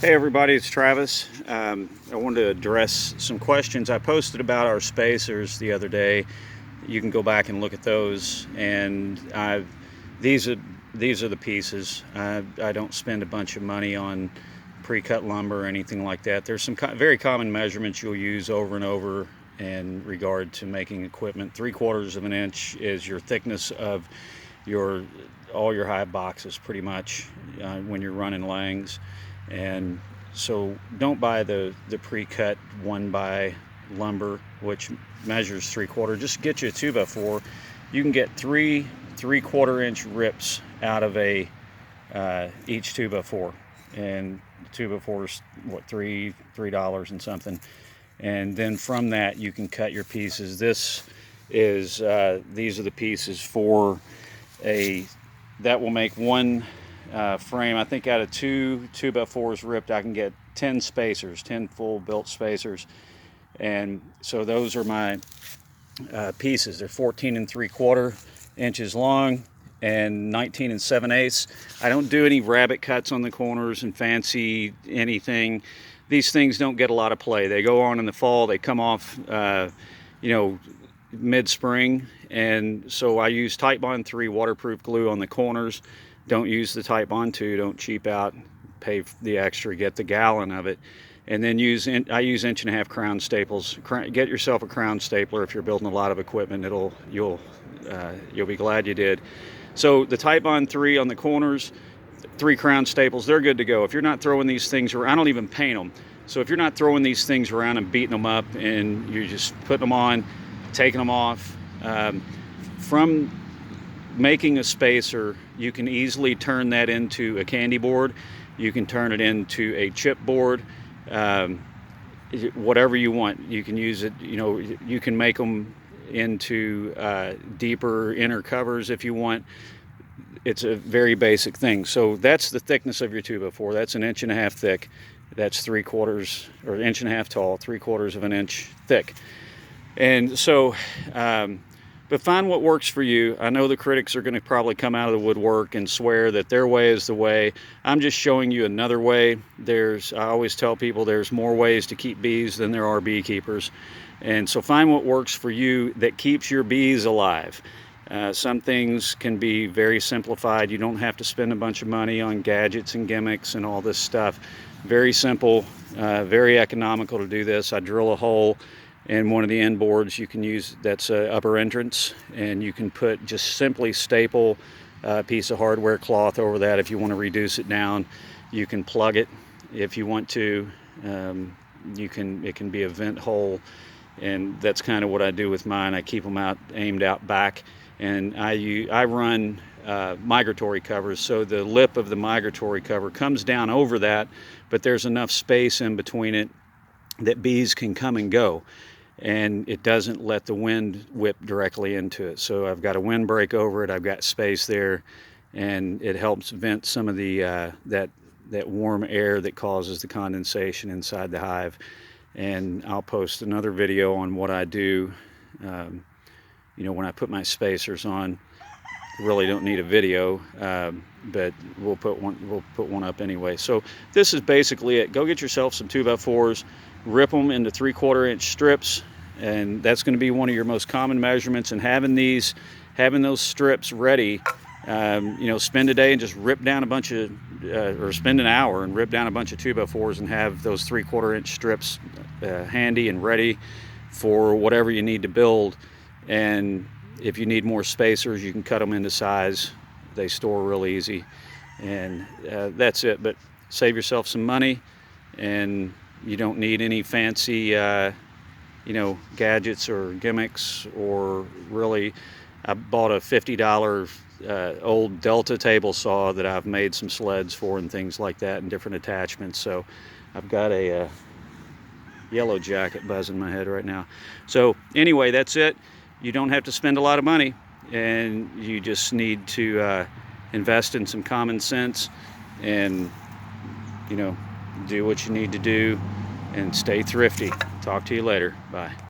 Hey everybody, it's Travis. I wanted to address some questions I posted about our spacers the other day. You can go back and look at those, and these are the pieces. I don't spend a bunch of money on pre-cut lumber or anything like that. There's some very common measurements you'll use over and over in regard to making equipment. 3/4 of an inch is your thickness of all your hive boxes, pretty much, when you're running Langs. And so don't buy the pre-cut 1x lumber, which measures 3/4. Just get you a 2x4. You can get 3/4 inch rips out of each 2x4, and 2x4 is what, $3 and something. And then from that you can cut your pieces. These are the pieces for that will make one frame. I think out of 2x4s ripped, I can get 10 spacers, 10 full built spacers. And so those are my pieces. They're 14 3/4 inches long and 19 7/8. I don't do any rabbit cuts on the corners and fancy anything. These things don't get a lot of play. They go on in the fall, they come off mid-spring, and so I use Titebond 3 waterproof glue on the corners. Don't use the Titebond 2. Don't cheap out, pay the extra, get the gallon of it. And then I use 1.5-inch crown staples. Get yourself a crown stapler if you're building a lot of equipment. You'll be glad you did. So the Titebond 3 on the corners, 3 crown staples, they're good to go. If you're not throwing these things around, I don't even paint them. So if you're not throwing these things around and beating them up, and you're just putting them on, taking them off, from making a spacer, you can easily turn that into a candy board. You can turn it into a chip board, whatever you want. You can use it, you can make them into deeper inner covers if you want. It's a very basic thing. So that's the thickness of your 2x4. That's 1.5 inches thick. That's 3/4 or 1.5 inches tall, 3/4 of an inch thick. And so but find what works for you. I know the critics are going to probably come out of the woodwork and swear that their way is the way. I'm just showing you another way. I always tell people there's more ways to keep bees than there are beekeepers. And so find what works for you that keeps your bees alive. Some things can be very simplified. You don't have to spend a bunch of money on gadgets and gimmicks and all this stuff. Very simple, very economical to do this. I drill a hole in one of the end boards. You can use, that's an upper entrance, and you can just simply staple a piece of hardware cloth over that. If you want to reduce it down, you can plug it if you want to. It can be a vent hole, and that's kind of what I do with mine. I keep them aimed out back, and I run migratory covers, so the lip of the migratory cover comes down over that, but there's enough space in between it that bees can come and go, and it doesn't let the wind whip directly into it. So I've got a windbreak over it, I've got space there, and it helps vent some of the that warm air that causes the condensation inside the hive. And I'll post another video on what I do when I put my spacers on. Really don't need a video, but we'll put one up anyway. So this is basically it. Go get yourself some 2x4s, rip them into 3/4 inch strips, and that's going to be one of your most common measurements. And having those strips ready, spend a day and just rip down a bunch of, or spend an hour and rip down a bunch of 2x4s, and have those 3/4 inch strips handy and ready for whatever you need to build. And if you need more spacers, you can cut them into size. They store real easy, and that's it. But save yourself some money, and you don't need any fancy gadgets or gimmicks. Or really, I bought a $50 old Delta table saw that I've made some sleds for and things like that, and different attachments. So I've got a yellow jacket buzzing my head right now. So anyway, that's it. You don't have to spend a lot of money, and you just need to invest in some common sense, and do what you need to do, and stay thrifty. Talk to you later. Bye.